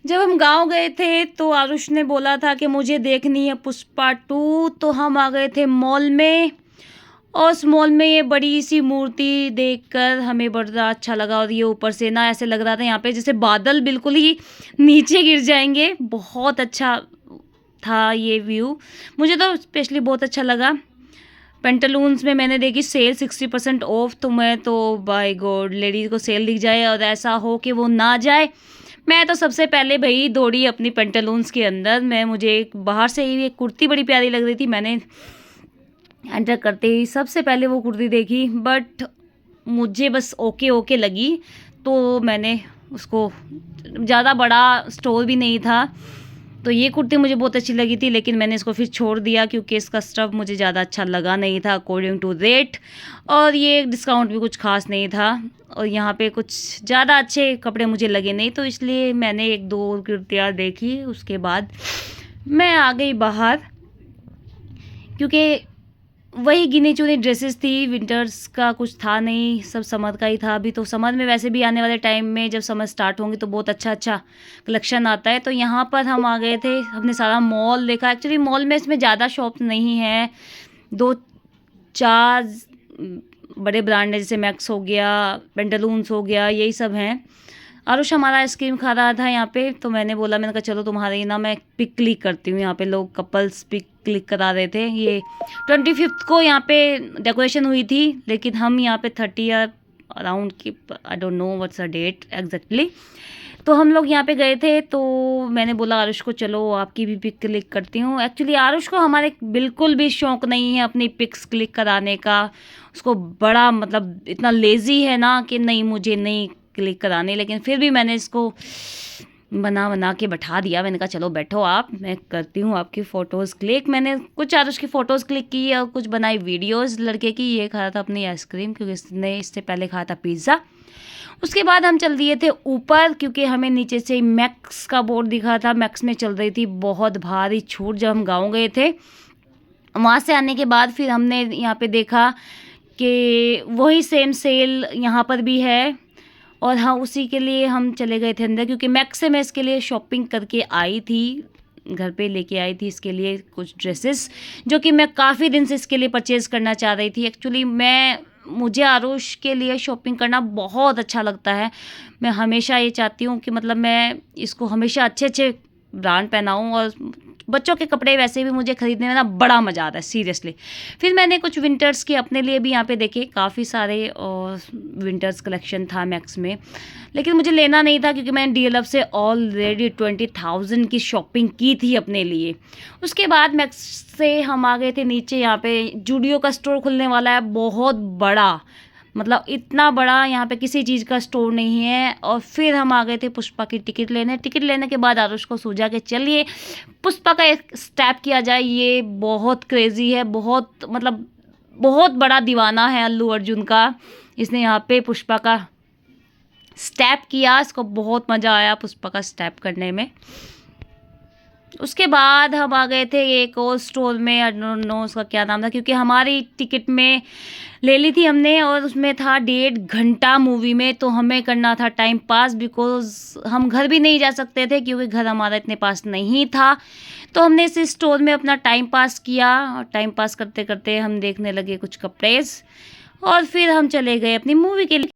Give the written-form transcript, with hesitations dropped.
जब हम गाँव गए थे तो आरुष ने बोला था कि मुझे देखनी है पुष्पा 2, तो हम आ गए थे मॉल में और उस मॉल में ये बड़ी-सी मूर्ति देखकर हमें बड़ा अच्छा लगा और ये ऊपर से ना ऐसे लग रहा था यहाँ पे जैसे बादल बिल्कुल ही नीचे गिर जाएँगे। बहुत अच्छा था ये व्यू। मुझे तो स्पेशली बहुत अच्छा लगा। पेंटालून्स में मैंने देखी सेल 60% ऑफ, तो मैं तो बाय गॉड लेडीज़ को सेल दिख जाए और ऐसा हो कि वो ना जाए, मैं तो सबसे पहले भई दौड़ी अपनी पेंटालून्स के अंदर। मुझे एक बाहर से ही एक कुर्ती बड़ी प्यारी लग रही थी, मैंने एंटर करते ही सबसे पहले वो कुर्ती देखी, बट मुझे बस ओके लगी, तो मैंने उसको, ज़्यादा बड़ा स्टोर भी नहीं था, तो ये कुर्ती मुझे बहुत अच्छी लगी थी, लेकिन मैंने इसको फिर छोड़ दिया क्योंकि इसका स्टफ़ मुझे ज़्यादा अच्छा लगा नहीं था अकॉर्डिंग टू रेट, और ये डिस्काउंट भी कुछ ख़ास नहीं था और यहाँ पे कुछ ज़्यादा अच्छे कपड़े मुझे लगे नहीं, तो इसलिए मैंने 1-2 कुर्तियाँ देखी। उसके बाद मैं आ गई बाहर क्योंकि वही गिनी-चुनी ड्रेसेस थी, विंटर्स का कुछ था नहीं, सब समर का ही था। अभी तो समर में वैसे भी आने वाले टाइम में जब समर स्टार्ट होंगी तो बहुत अच्छा-अच्छा कलेक्शन आता है। तो यहाँ पर हम आ गए थे, हमने सारा मॉल देखा। एक्चुअली मॉल में इसमें ज़्यादा शॉप्स नहीं हैं, 2-4 बड़े ब्रांड हैं, जैसे मैक्स हो गया, पेंटालून्स हो गया, यही सब हैं। आरुष हमारा आइसक्रीम खा रहा था यहाँ पे, तो मैंने कहा चलो तुम्हारी ना मैं पिक क्लिक करती हूँ। यहाँ पे लोग कपल्स पिक क्लिक करा रहे थे। ये 25th को यहाँ पे डेकोरेशन हुई थी, लेकिन हम यहाँ पे 30 या अराउंड की, I don't know what's the date exactly, तो हम लोग यहाँ पे गए थे। तो मैंने बोला आरुष को चलो आपकी भी पिक क्लिक करती हूँ। एक्चुअली आरुष को हमारे बिल्कुल भी शौक नहीं है अपनी पिक्स क्लिक कराने का। उसको बड़ा मतलब इतना लेज़ी है ना कि नहीं मुझे नहीं क्लिक कराने, लेकिन फिर भी मैंने इसको बना के बैठा दिया। मैंने कहा चलो बैठो आप, मैं करती हूँ आपकी फ़ोटोज़ क्लिक। मैंने कुछ आरुष की फ़ोटोज़ क्लिक की और कुछ बनाई वीडियोज़ लड़के की। ये खाया था अपनी आइसक्रीम क्योंकि इससे पहले खाया था पिज़्ज़ा। उसके बाद हम चल दिए थे ऊपर क्योंकि हमें नीचे से मैक्स का बोर्ड दिखा था। मैक्स में चल रही थी बहुत भारी छूट जब हम गाँव गए थे। वहाँ से आने के बाद फिर हमने यहाँ पे देखा कि वही सेम सेल यहाँ पर भी है, और हाँ उसी के लिए हम चले गए थे अंदर क्योंकि मैक्स से मैं इसके लिए शॉपिंग करके आई थी, घर पे लेके आई थी इसके लिए कुछ ड्रेसेस जो कि मैं काफ़ी दिन से इसके लिए परचेज़ करना चाह रही थी। एक्चुअली मुझे आरुष के लिए शॉपिंग करना बहुत अच्छा लगता है। मैं हमेशा ये चाहती हूँ कि मतलब मैं इसको हमेशा अच्छे ब्रांड पहनाऊँ, और बच्चों के कपड़े वैसे भी मुझे ख़रीदने में ना बड़ा मज़ा आता है सीरियसली। फिर मैंने कुछ विंटर्स के अपने लिए भी यहाँ पे देखे, काफ़ी सारे और विंटर्स कलेक्शन था मैक्स में, लेकिन मुझे लेना नहीं था क्योंकि मैंने डीएलएफ से ऑलरेडी 20,000 की शॉपिंग की थी अपने लिए। उसके बाद मैक्स से हम आ गए थे नीचे, यहाँ पे जूडियो का स्टोर खुलने वाला है, बहुत बड़ा, मतलब इतना बड़ा यहाँ पे किसी चीज़ का स्टोर नहीं है। और फिर हम आ गए थे पुष्पा की टिकट लेने के बाद आरुष को सूझा कि चलिए पुष्पा का एक स्टेप किया जाए। ये बहुत क्रेज़ी है, बहुत मतलब बहुत बड़ा दीवाना है अल्लू अर्जुन का। इसने यहाँ पे पुष्पा का स्टेप किया, इसको बहुत मज़ा आया पुष्पा का स्टेप करने में। उसके बाद हम आ गए थे एक और स्टोर में, आई डोंट नो उसका क्या नाम था क्योंकि हमारी टिकट में ले ली थी हमने और उसमें था 1.5 घंटा मूवी में, तो हमें करना था टाइम पास, बिकॉज हम घर भी नहीं जा सकते थे क्योंकि घर हमारा इतने पास नहीं था। तो हमने इस स्टोर में अपना टाइम पास किया और टाइम पास करते करते हम देखने लगे कुछ कपड़ेज, और फिर हम चले गए अपनी मूवी के लिए।